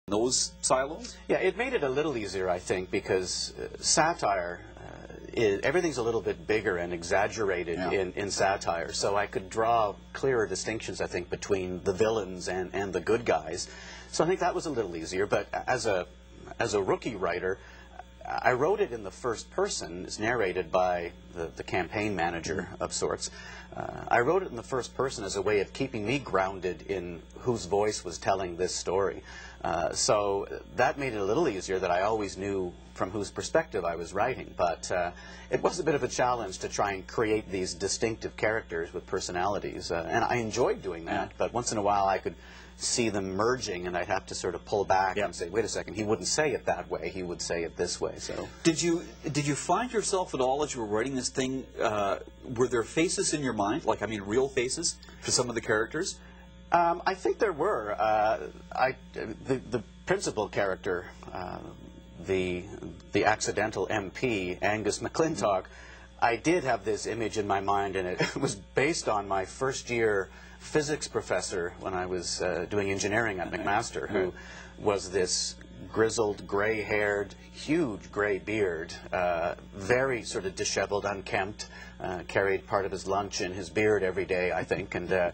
those silos? Yeah, it made it a little easier, I think, because satire, everything's a little bit bigger and exaggerated in satire. So I could draw clearer distinctions, I think, between the villains and the good guys. So I think that was a little easier. But as a rookie writer, I wrote it in the first person. It's narrated by the campaign manager of sorts. I wrote it in the first person as a way of keeping me grounded in whose voice was telling this story. So that made it a little easier, that I always knew from whose perspective I was writing. But it was a bit of a challenge to try and create these distinctive characters with personalities. And I enjoyed doing that, but once in a while I could see them merging, and I'd have to sort of pull back and say, wait a second, he wouldn't say it that way, he would say it this way. So did you find yourself at all, as you were writing this thing, were there faces in your mind, like, I mean, real faces to some of the characters? I think there were. The principal character, the accidental MP, Angus McClintock, I did have this image in my mind, and it was based on my first year physics professor when I was doing engineering at McMaster, who was this grizzled, gray-haired, huge gray beard, very sort of disheveled, unkempt, carried part of his lunch in his beard every day, I think, and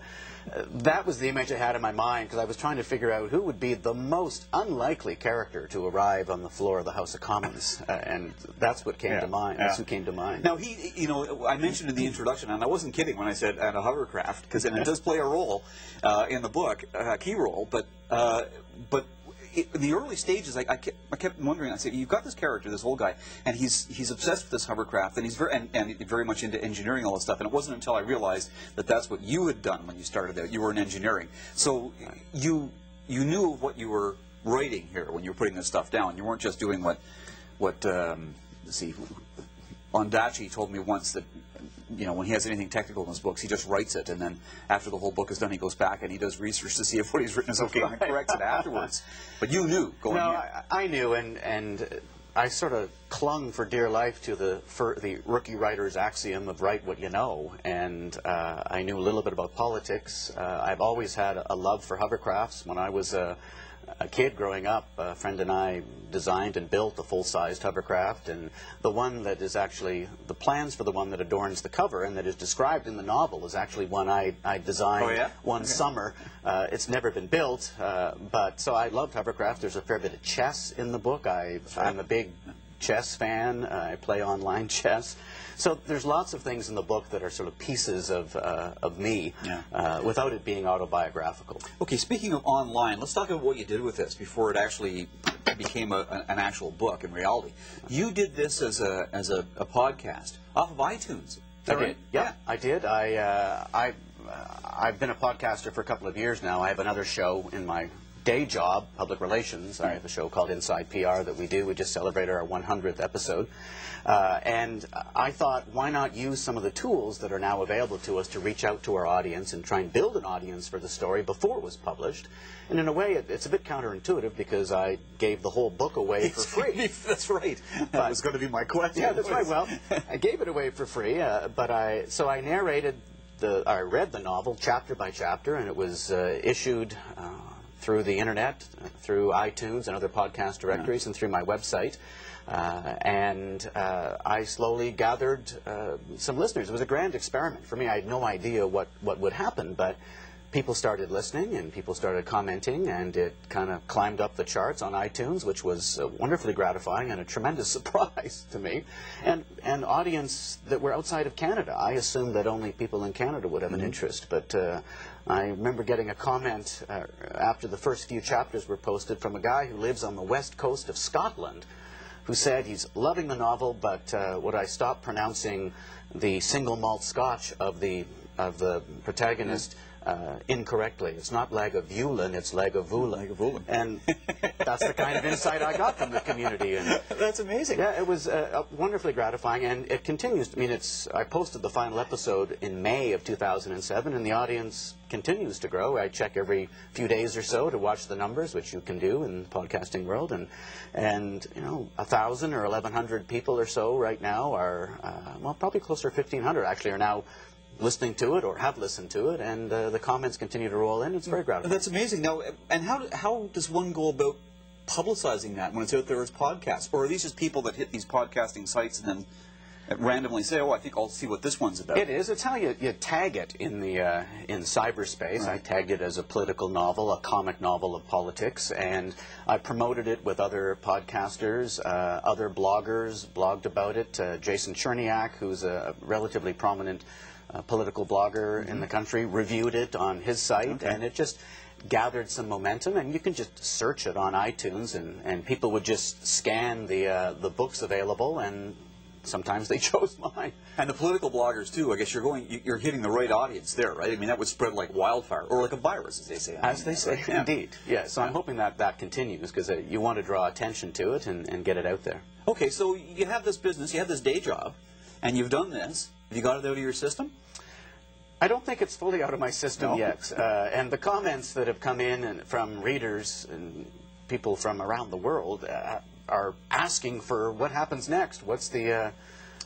that was the image I had in my mind, because I was trying to figure out who would be the most unlikely character to arrive on the floor of the House of Commons, and that's what came to mind. That's who came to mind. Now, you know, I mentioned in the introduction, and I wasn't kidding when I said and a hovercraft, because it does play a role in the book, a key role, but in the early stages, I kept wondering. I said, "You've got this character, this old guy, and he's obsessed with this hovercraft, and he's very much into engineering, all this stuff." And it wasn't until I realized that that's what you had done when you started out. You were in engineering, so you knew what you were writing here when you were putting this stuff down. You weren't just doing what let's see, Ondaatje told me once that, you know, when he has anything technical in his books, he just writes it, and then after the whole book is done, he goes back and he does research to see if what he's written is okay, and corrects it afterwards. But you knew going in. No, I knew, and I sort of clung for dear life to the rookie writer's axiom of write what you know, and I knew a little bit about politics. I've always had a love for hovercrafts. When I was a kid growing up, a friend and I designed and built a full-sized hovercraft, and the one that is actually, the plans for the one that adorns the cover and that is described in the novel is actually one I designed one summer. It's never been built, but so I loved hovercraft. There's a fair bit of chess in the book. I'm a big chess fan. I play online chess. So there's lots of things in the book that are sort of pieces of me, without it being autobiographical. Okay, speaking of online, let's talk about what you did with this before it actually became an actual book in reality. You did this as a podcast off of iTunes. I did. Yeah, I did. I've been a podcaster for a couple of years now. I have another show in my day job, public relations. I have a show called Inside PR that we do. We just celebrated our 100th episode. And I thought, why not use some of the tools that are now available to us to reach out to our audience and try and build an audience for the story before it was published. And in a way, it's a bit counterintuitive, because I gave the whole book away for free. That's right. That was going to be my question. Yeah, that's right. Well, I gave it away for free, so I narrated, I read the novel chapter by chapter, and it was issued through the internet, through iTunes and other podcast directories, and through my website. And I slowly gathered some listeners. It was a grand experiment for me. I had no idea what would happen, but people started listening, and people started commenting, and it kind of climbed up the charts on iTunes, which was wonderfully gratifying and a tremendous surprise to me. And an audience that were outside of Canada. I assumed that only people in Canada would have an interest, but I remember getting a comment after the first few chapters were posted from a guy who lives on the west coast of Scotland, who said he's loving the novel, but would I stop pronouncing the single malt scotch of the protagonist incorrectly. It's not Lagavulin, it's Lagavulin. And that's the kind of insight I got from the community. And that's amazing. Yeah, it was wonderfully gratifying, and it continues. I mean, I posted the final episode in May of 2007, and the audience continues to grow. I check every few days or so to watch the numbers, which you can do in the podcasting world, and you know, 1,000 or 1,100 people or so right now are, well, probably closer to 1,500 actually are now listening to it or have listened to it, and the comments continue to roll in. It's very gratifying. That's amazing. Now, and how does one go about publicizing that when it's out there as podcasts? Or are these just people that hit these podcasting sites and then randomly say, oh, I think I'll see what this one's about? It is. It's how you tag it in the in cyberspace. Right. I tagged it as a political novel, a comic novel of politics, and I promoted it with other podcasters, other bloggers blogged about it. Jason Cherniak, who's a relatively prominent political blogger in the country, reviewed it on his site, and it just gathered some momentum. And you can just search it on iTunes, and people would just scan the books available, and sometimes they chose mine. And the political bloggers too. I guess you're hitting the right audience there, right? I mean, that would spread like wildfire, or like a virus, as they say. As they say, right? indeed. Yeah. So I'm hoping that continues, because you want to draw attention to it and get it out there. Okay, so you have this business, you have this day job, and you've done this. Have you got it out of your system? I don't think it's fully out of my system No? yet. And the comments that have come in from readers and people from around the world are asking for what happens next. What's the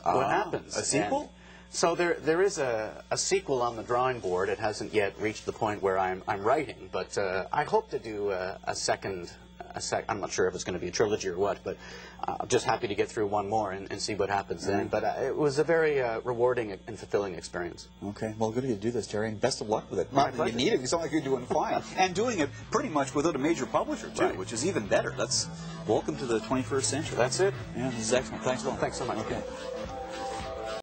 what happens? A sequel? And so there is a sequel on the drawing board. It hasn't yet reached the point where I'm writing, but I hope to do a second. I'm not sure if it's going to be a trilogy or what, but I'm just happy to get through one more and see what happens then. But it was a very rewarding and fulfilling experience. Okay, well, good of you to do this, Terry, and best of luck with it. My Not that you pleasure. need it, you sound like you're doing fine. And doing it pretty much without a major publisher, too, Right. which is even better. That's welcome to the 21st century. That's it. Yeah, this is excellent. Thanks a lot. Thanks so much. Okay.